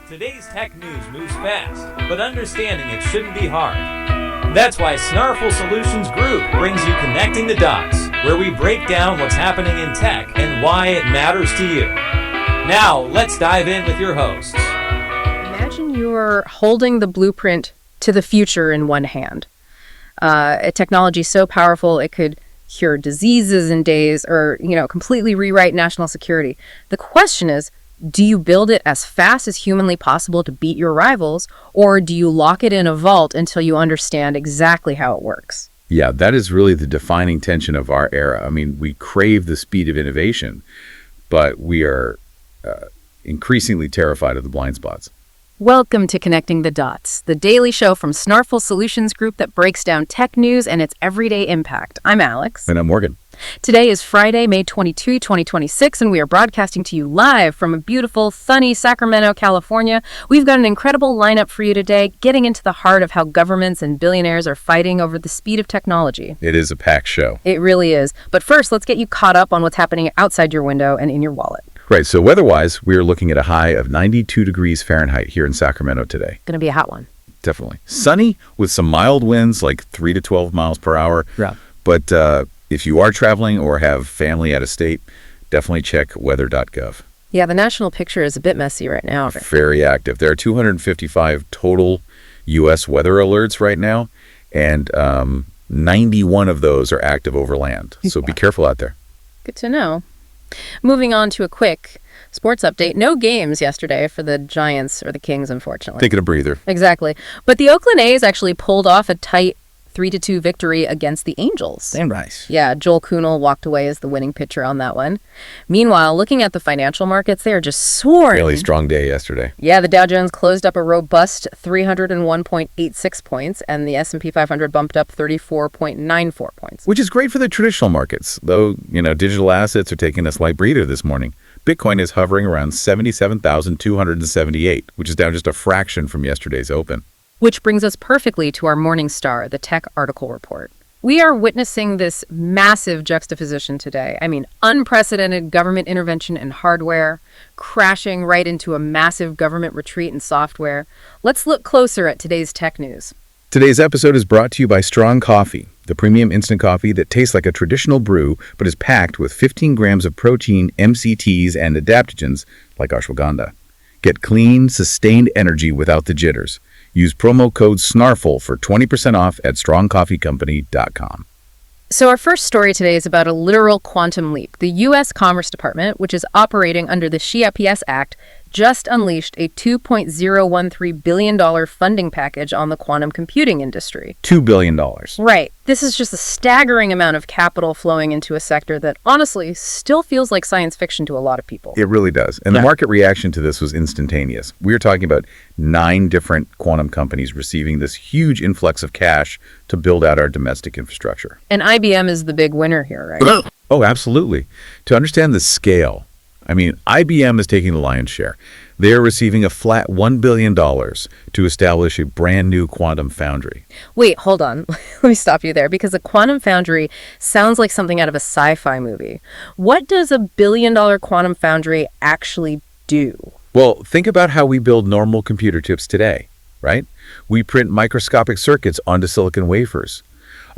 Today's tech news moves fast, but understanding it shouldn't be hard. That's why Snarful Solutions Group brings you Connecting the Dots, where we break down what's happening in tech and why it matters to you. Now, let's dive in with your hosts. Imagine you're holding the blueprint to the future in one hand. A technology so powerful it could cure diseases in days or, completely rewrite national security. The question is, do you build it as fast as humanly possible to beat your rivals, or do you lock it in a vault until you understand exactly how it works? Yeah, that is really the defining tension of our era. I mean, we crave the speed of innovation, but we are increasingly terrified of the blind spots. Welcome to Connecting the Dots, the daily show from Snarful Solutions Group that breaks down tech news and its everyday impact. I'm Alex. And I'm Morgan. Today is Friday, May 22, 2026, and we are broadcasting to you live from a beautiful, sunny Sacramento, California. We've got an incredible lineup for you today, getting into the heart of how governments and billionaires are fighting over the speed of technology. It is a packed show. It really is. But first, let's get you caught up on what's happening outside your window and in your wallet. Right, so weather-wise, we are looking at a high of 92 degrees Fahrenheit here in Sacramento today. Gonna be a hot one. Definitely. Sunny with some mild winds, like 3 to 12 miles per hour. Yeah. But if you are traveling or have family out of state, definitely check weather.gov. Yeah, the national picture is a bit messy right now. Very active. There are 255 total U.S. weather alerts right now, and 91 of those are active over land. So be careful out there. Good to know. Moving on to a quick sports update. No games yesterday for the Giants or the Kings, unfortunately. Taking a breather. Exactly. But the Oakland A's actually pulled off a tight 3-2 victory against the Angels. Damn nice. Yeah, Joel Kuhnel walked away as the winning pitcher on that one. Meanwhile, looking at the financial markets, they are just soaring. Really strong day yesterday. Yeah, the Dow Jones closed up a robust 301.86 points, and the S&P 500 bumped up 34.94 points. Which is great for the traditional markets, though, digital assets are taking a slight breather this morning. Bitcoin is hovering around 77,278, which is down just a fraction from yesterday's open. Which brings us perfectly to our morning star, the tech article report. We are witnessing this massive juxtaposition today. I mean, unprecedented government intervention in hardware, crashing right into a massive government retreat in software. Let's look closer at today's tech news. Today's episode is brought to you by Strong Coffee, the premium instant coffee that tastes like a traditional brew, but is packed with 15 grams of protein, MCTs, and adaptogens like ashwagandha. Get clean, sustained energy without the jitters. Use promo code SNARFUL for 20% off at strongcoffeecompany.com. So our first story today is about a literal quantum leap. The U.S. Commerce Department, which is operating under the SHIA-PS Act, just unleashed a $2.013 billion funding package on the quantum computing industry. $2 billion. Right. This is just a staggering amount of capital flowing into a sector that, honestly, still feels like science fiction to a lot of people. It really does. And the market reaction to this was instantaneous. We are talking about 9 different quantum companies receiving this huge influx of cash to build out our domestic infrastructure. And IBM is the big winner here, right? Oh, absolutely. To understand the scale, IBM is taking the lion's share. They are receiving a flat $1 billion to establish a brand new quantum foundry. Wait, hold on. Let me stop you there, because a quantum foundry sounds like something out of a sci-fi movie. What does a billion-dollar quantum foundry actually do? Well, think about how we build normal computer chips today, right? We print microscopic circuits onto silicon wafers.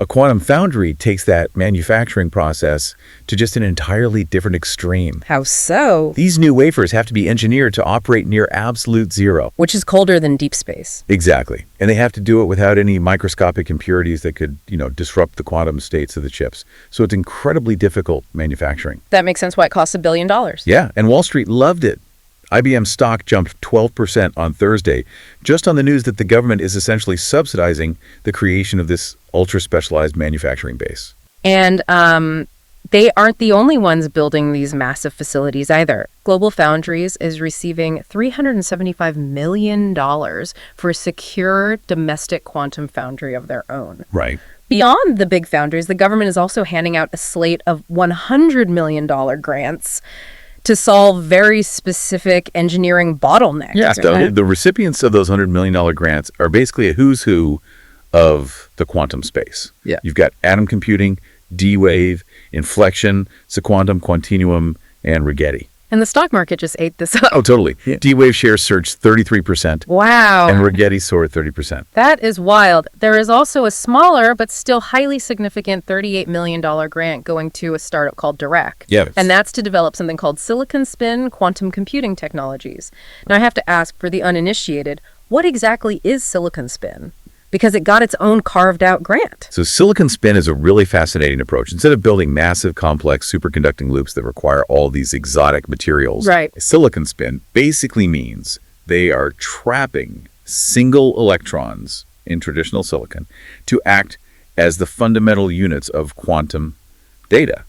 A quantum foundry takes that manufacturing process to just an entirely different extreme. How so? These new wafers have to be engineered to operate near absolute zero. Which is colder than deep space. Exactly. And they have to do it without any microscopic impurities that could, disrupt the quantum states of the chips. So it's incredibly difficult manufacturing. That makes sense why it costs $1 billion. Yeah, and Wall Street loved it. IBM stock jumped 12% on Thursday, just on the news that the government is essentially subsidizing the creation of this ultra-specialized manufacturing base. And they aren't the only ones building these massive facilities either. Global Foundries is receiving $375 million for a secure domestic quantum foundry of their own. Right. Beyond the big foundries, the government is also handing out a slate of $100 million grants to solve very specific engineering bottlenecks. Yeah, the recipients of those $100 million grants are basically a who's who of the quantum space. Yeah. You've got atom computing, D-Wave, inflection, sequantum, quantinuum, and Rigetti. And the stock market just ate this up. Oh, totally. D-Wave shares surged 33%. Wow. And Rigetti soared 30%. That is wild. There is also a smaller but still highly significant $38 million grant going to a startup called Dirac. Yeah. And that's to develop something called silicon spin quantum computing technologies. Now, I have to ask, for the uninitiated, what exactly is silicon spin? Because it got its own carved-out grant. So silicon spin is a really fascinating approach. Instead of building massive, complex superconducting loops that require all these exotic materials, Right. Silicon spin basically means they are trapping single electrons in traditional silicon to act as the fundamental units of quantum data,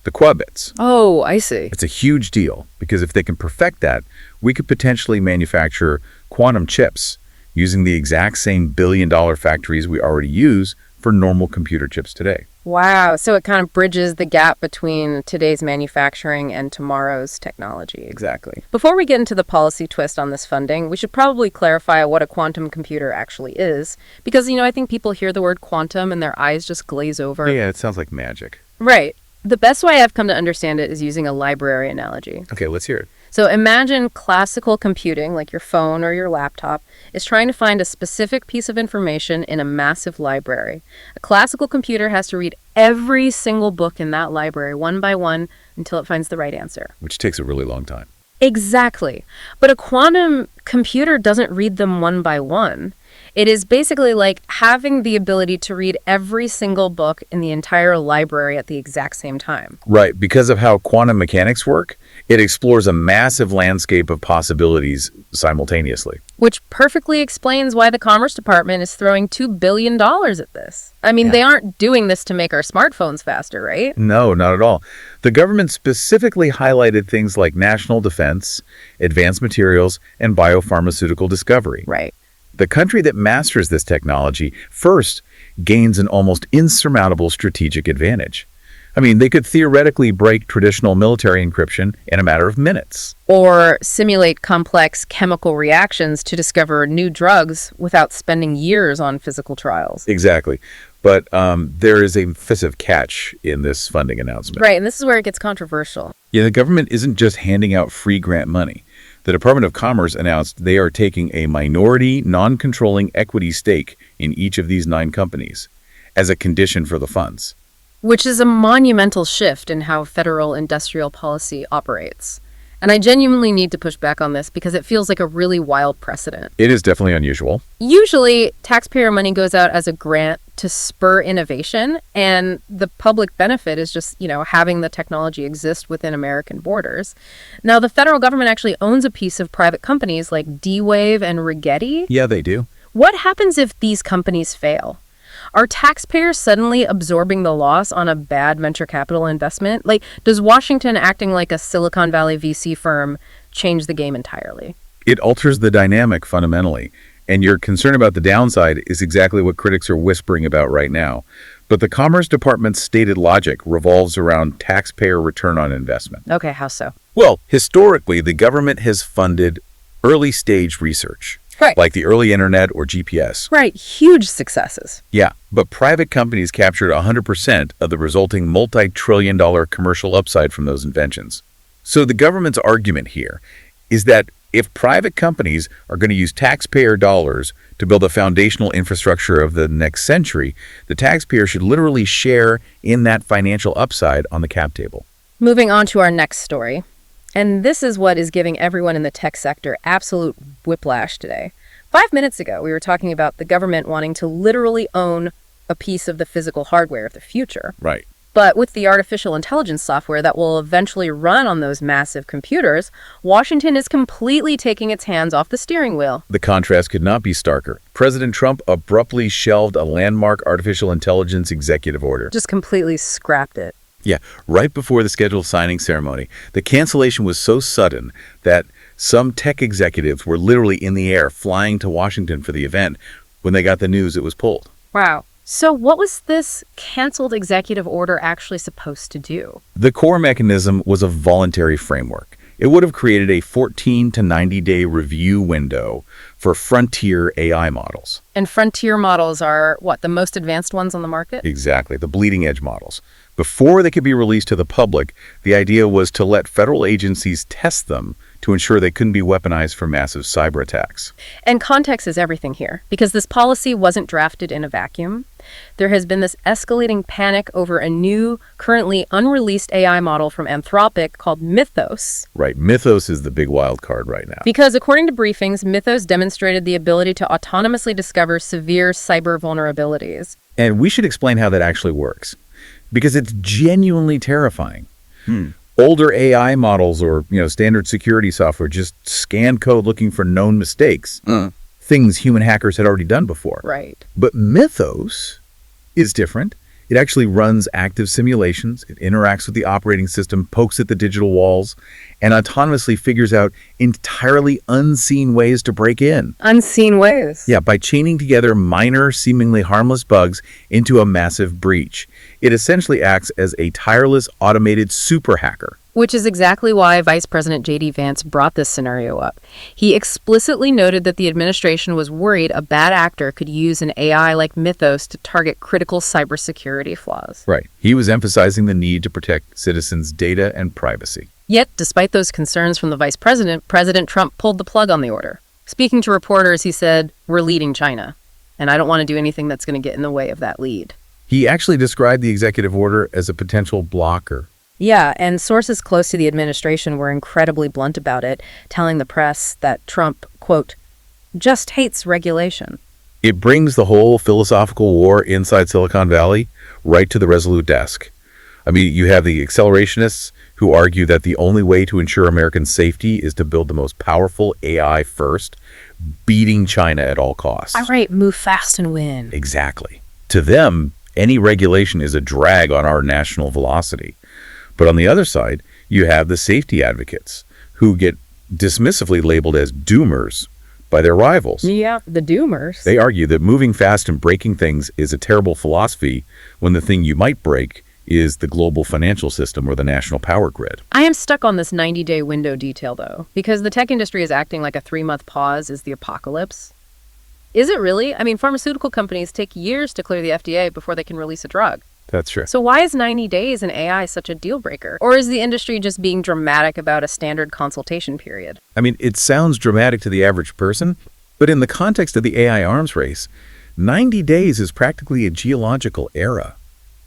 the qubits. Oh, I see. It's a huge deal because if they can perfect that, we could potentially manufacture quantum chips using the exact same billion-dollar factories we already use for normal computer chips today. Wow. So it kind of bridges the gap between today's manufacturing and tomorrow's technology. Exactly. Before we get into the policy twist on this funding, we should probably clarify what a quantum computer actually is. Because, I think people hear the word quantum and their eyes just glaze over. Yeah, it sounds like magic. Right. The best way I've come to understand it is using a library analogy. Okay, let's hear it. So imagine classical computing, like your phone or your laptop, is trying to find a specific piece of information in a massive library. A classical computer has to read every single book in that library one by one until it finds the right answer. Which takes a really long time. Exactly. But a quantum computer doesn't read them one by one. It is basically like having the ability to read every single book in the entire library at the exact same time. Right. Because of how quantum mechanics work, it explores a massive landscape of possibilities simultaneously. Which perfectly explains why the Commerce Department is throwing $2 billion at this. I mean, They aren't doing this to make our smartphones faster, right? No, not at all. The government specifically highlighted things like national defense, advanced materials, and biopharmaceutical discovery. Right. The country that masters this technology first gains an almost insurmountable strategic advantage. I mean, they could theoretically break traditional military encryption in a matter of minutes. Or simulate complex chemical reactions to discover new drugs without spending years on physical trials. Exactly. But there is a massive catch in this funding announcement. Right, and this is where it gets controversial. Yeah, the government isn't just handing out free grant money. The Department of Commerce announced they are taking a minority, non-controlling equity stake in each of these 9 companies as a condition for the funds. Which is a monumental shift in how federal industrial policy operates. And I genuinely need to push back on this because it feels like a really wild precedent. It is definitely unusual. Usually, taxpayer money goes out as a grant to spur innovation, and the public benefit is just, having the technology exist within American borders. Now, the federal government actually owns a piece of private companies like D-Wave and Rigetti. Yeah, they do. What happens if these companies fail? Are taxpayers suddenly absorbing the loss on a bad venture capital investment? Like, does Washington acting like a Silicon Valley VC firm change the game entirely? It alters the dynamic fundamentally, and your concern about the downside is exactly what critics are whispering about right now. But the Commerce Department's stated logic revolves around taxpayer return on investment. Okay, how so? Well, historically, the government has funded early-stage research. Right. Like the early internet or GPS. Right, huge successes. Yeah, but private companies captured 100% of the resulting multi-trillion-dollar commercial upside from those inventions. So the government's argument here is that if private companies are going to use taxpayer dollars to build the foundational infrastructure of the next century, the taxpayer should literally share in that financial upside on the cap table. Moving on to our next story. And this is what is giving everyone in the tech sector absolute whiplash today. 5 minutes ago, we were talking about the government wanting to literally own a piece of the physical hardware of the future. Right. But with the artificial intelligence software that will eventually run on those massive computers, Washington is completely taking its hands off the steering wheel. The contrast could not be starker. President Trump abruptly shelved a landmark artificial intelligence executive order. Just completely scrapped it. Yeah, right before the scheduled signing ceremony. The cancellation was so sudden that some tech executives were literally in the air flying to Washington for the event when they got the news it was pulled. Wow. So what was this canceled executive order actually supposed to do? The core mechanism was a voluntary framework. It would have created a 14 to 90-day review window for frontier AI models. And frontier models are, what, the most advanced ones on the market? Exactly, the bleeding-edge models. Before they could be released to the public, the idea was to let federal agencies test them to ensure they couldn't be weaponized for massive cyber attacks. And context is everything here, because this policy wasn't drafted in a vacuum. There has been this escalating panic over a new, currently unreleased AI model from Anthropic called Mythos. Right, Mythos is the big wild card right now. Because according to briefings, Mythos demonstrated the ability to autonomously discover severe cyber vulnerabilities. And we should explain how that actually works, because it's genuinely terrifying. Older AI models or, standard security software just scan code looking for known mistakes. Things human hackers had already done before. Right. But Mythos is different. It actually runs active simulations. It interacts with the operating system, pokes at the digital walls, and autonomously figures out entirely unseen ways to break in. Unseen ways? Yeah, by chaining together minor, seemingly harmless bugs into a massive breach. It essentially acts as a tireless, automated super hacker. Which is exactly why Vice President J.D. Vance brought this scenario up. He explicitly noted that the administration was worried a bad actor could use an AI like Mythos to target critical cybersecurity flaws. Right. He was emphasizing the need to protect citizens' data and privacy. Yet, despite those concerns from the vice president, President Trump pulled the plug on the order. Speaking to reporters, he said, "We're leading China, and I don't want to do anything that's going to get in the way of that lead." He actually described the executive order as a potential blocker. Yeah, and sources close to the administration were incredibly blunt about it, telling the press that Trump, quote, just hates regulation. It brings the whole philosophical war inside Silicon Valley right to the Resolute desk. I mean, you have the accelerationists who argue that the only way to ensure American safety is to build the most powerful AI first, beating China at all costs. All right, move fast and win. Exactly. To them, any regulation is a drag on our national velocity. But on the other side, you have the safety advocates who get dismissively labeled as doomers by their rivals. Yeah, the doomers. They argue that moving fast and breaking things is a terrible philosophy when the thing you might break is the global financial system or the national power grid. I am stuck on this 90-day window detail, though, because the tech industry is acting like a 3-month pause is the apocalypse. Is it really? I mean, pharmaceutical companies take years to clear the FDA before they can release a drug. That's true. So why is 90 days in AI such a deal breaker? Or is the industry just being dramatic about a standard consultation period? I mean, it sounds dramatic to the average person, but in the context of the AI arms race, 90 days is practically a geological era.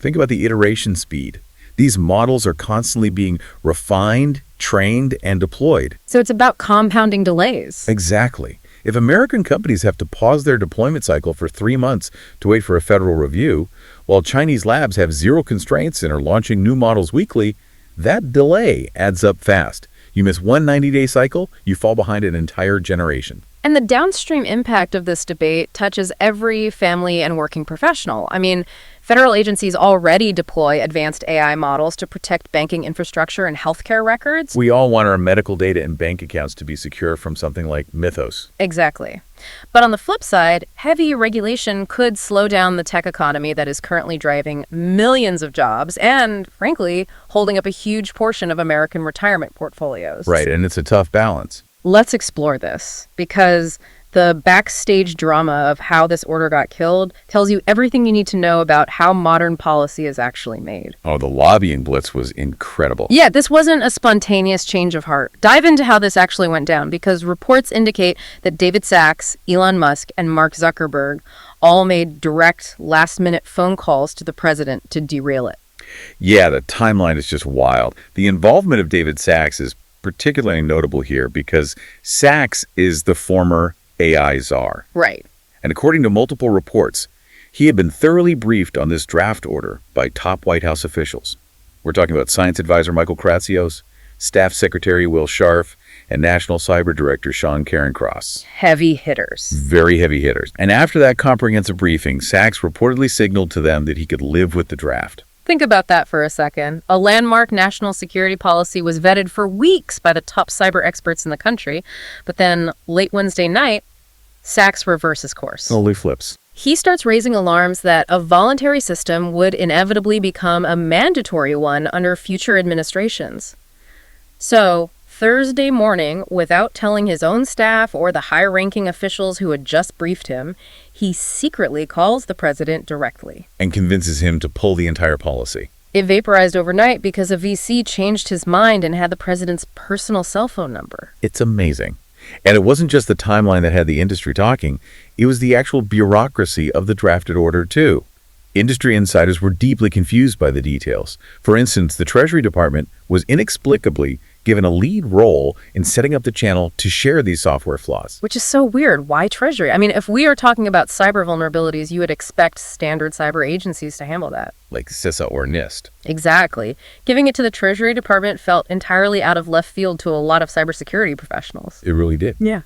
Think about the iteration speed. These models are constantly being refined, trained, and deployed. So it's about compounding delays. Exactly. If American companies have to pause their deployment cycle for 3 months to wait for a federal review, while Chinese labs have zero constraints and are launching new models weekly, that delay adds up fast. You miss one 90-day cycle, you fall behind an entire generation. And the downstream impact of this debate touches every family and working professional. I mean, federal agencies already deploy advanced AI models to protect banking infrastructure and healthcare records. We all want our medical data and bank accounts to be secure from something like Mythos. Exactly. But on the flip side, heavy regulation could slow down the tech economy that is currently driving millions of jobs and, frankly, holding up a huge portion of American retirement portfolios. Right, and it's a tough balance. Let's explore this, because the backstage drama of how this order got killed tells you everything you need to know about how modern policy is actually made. Oh, the lobbying blitz was incredible. Yeah, this wasn't a spontaneous change of heart. Dive into how this actually went down, because reports indicate that David Sachs, Elon Musk, and Mark Zuckerberg all made direct, last-minute phone calls to the president to derail it. Yeah, the timeline is just wild. The involvement of David Sachs is particularly notable here because Sachs is the former AI czar. Right. And according to multiple reports, he had been thoroughly briefed on this draft order by top White House officials. We're talking about Science Advisor Michael Kratsios, Staff Secretary Will Scharf, and National Cyber Director Sean Cairncross. Heavy hitters. Very heavy hitters. And after that comprehensive briefing, Sachs reportedly signaled to them that he could live with the draft. Think about that for a second. A landmark national security policy was vetted for weeks by the top cyber experts in the country, but then late Wednesday night, Sachs reverses course. Slowly flips. He starts raising alarms that a voluntary system would inevitably become a mandatory one under future administrations. So, Thursday morning, without telling his own staff or the high-ranking officials who had just briefed him, he secretly calls the president directly. And convinces him to pull the entire policy. It vaporized overnight because a VC changed his mind and had the president's personal cell phone number. It's amazing. And it wasn't just the timeline that had the industry talking, it was the actual bureaucracy of the drafted order, too. Industry insiders were deeply confused by the details. For instance, the Treasury Department was inexplicably given a lead role in setting up the channel to share these software flaws. Which is so weird. Why Treasury? I mean, if we are talking about cyber vulnerabilities, you would expect standard cyber agencies to handle that. Like CISA or NIST. Exactly. Giving it to the Treasury Department felt entirely out of left field to a lot of cybersecurity professionals. It really did. Yeah.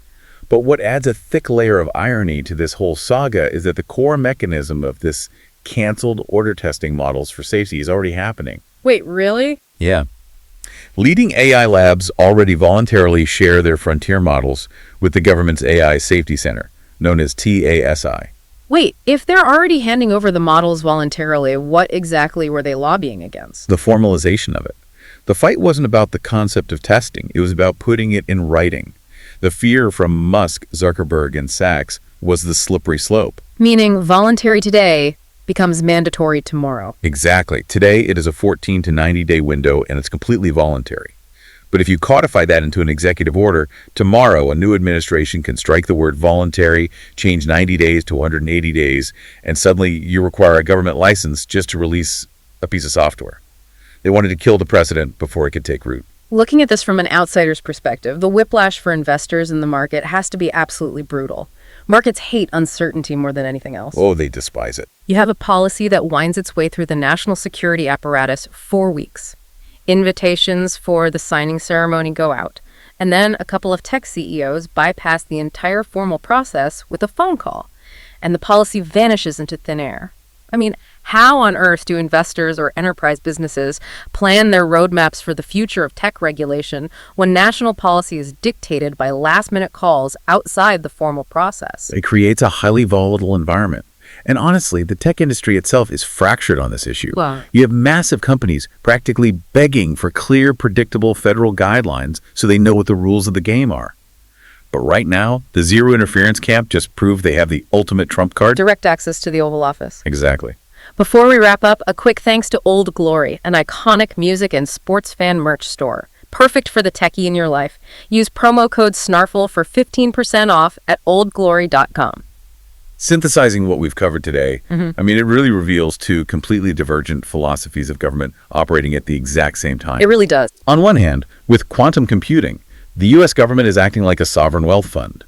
But what adds a thick layer of irony to this whole saga is that the core mechanism of this canceled order testing models for safety is already happening. Wait, really? Yeah. Leading AI labs already voluntarily share their frontier models with the government's AI Safety Center, known as TASI. Wait, if they're already handing over the models voluntarily, what exactly were they lobbying against? The formalization of it. The fight wasn't about the concept of testing, it was about putting it in writing. The fear from Musk, Zuckerberg, and Sachs was the slippery slope. Meaning voluntary today becomes mandatory tomorrow. Exactly. Today, it is a 14 to 90-day window, and it's completely voluntary. But if you codify that into an executive order, tomorrow a new administration can strike the word voluntary, change 90 days to 180 days, and suddenly you require a government license just to release a piece of software. They wanted to kill the precedent before it could take root. Looking at this from an outsider's perspective, the whiplash for investors in the market has to be absolutely brutal. Markets hate uncertainty more than anything else. Oh, they despise it. You have a policy that winds its way through the national security apparatus 4 weeks. Invitations for the signing ceremony go out, and then a couple of tech CEOs bypass the entire formal process with a phone call, and the policy vanishes into thin air. I mean, how on earth do investors or enterprise businesses plan their roadmaps for the future of tech regulation when national policy is dictated by last-minute calls outside the formal process? It creates a highly volatile environment. And honestly, the tech industry itself is fractured on this issue. Wow. You have massive companies practically begging for clear, predictable federal guidelines so they know what the rules of the game are. But right now, the zero interference camp just proved they have the ultimate trump card. Direct access to the Oval Office. Exactly. Before we wrap up, a quick thanks to Old Glory, an iconic music and sports fan merch store. Perfect for the techie in your life. Use promo code SNARFL for 15% off at oldglory.com. Synthesizing what we've covered today, I mean, it really reveals two completely divergent philosophies of government operating at the exact same time. It really does. On one hand, with quantum computing, the U.S. government is acting like a sovereign wealth fund.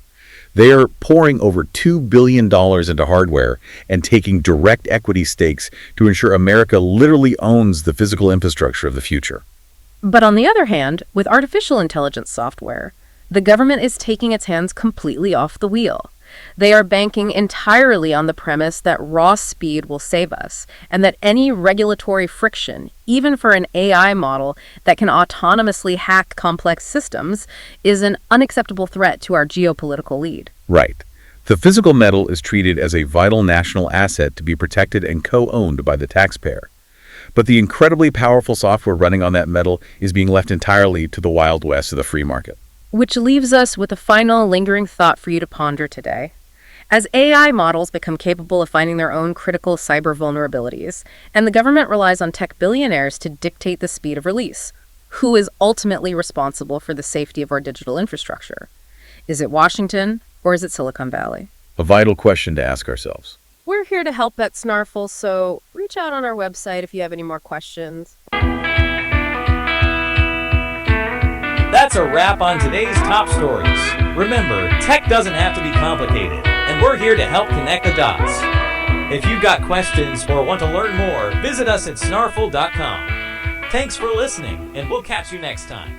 They are pouring over $2 billion into hardware and taking direct equity stakes to ensure America literally owns the physical infrastructure of the future. But on the other hand, with artificial intelligence software, the government is taking its hands completely off the wheel. They are banking entirely on the premise that raw speed will save us, and that any regulatory friction, even for an AI model that can autonomously hack complex systems, is an unacceptable threat to our geopolitical lead. Right. The physical metal is treated as a vital national asset to be protected and co-owned by the taxpayer. But the incredibly powerful software running on that metal is being left entirely to the Wild West of the free market. Which leaves us with a final lingering thought for you to ponder today. As AI models become capable of finding their own critical cyber vulnerabilities, and the government relies on tech billionaires to dictate the speed of release, who is ultimately responsible for the safety of our digital infrastructure? Is it Washington, or is it Silicon Valley? A vital question to ask ourselves. We're here to help at Snarful, so reach out on our website if you have any more questions. That's a wrap on today's top stories. Remember, tech doesn't have to be complicated, and we're here to help connect the dots. If you've got questions or want to learn more, visit us at snarful.com. Thanks for listening, and we'll catch you next time.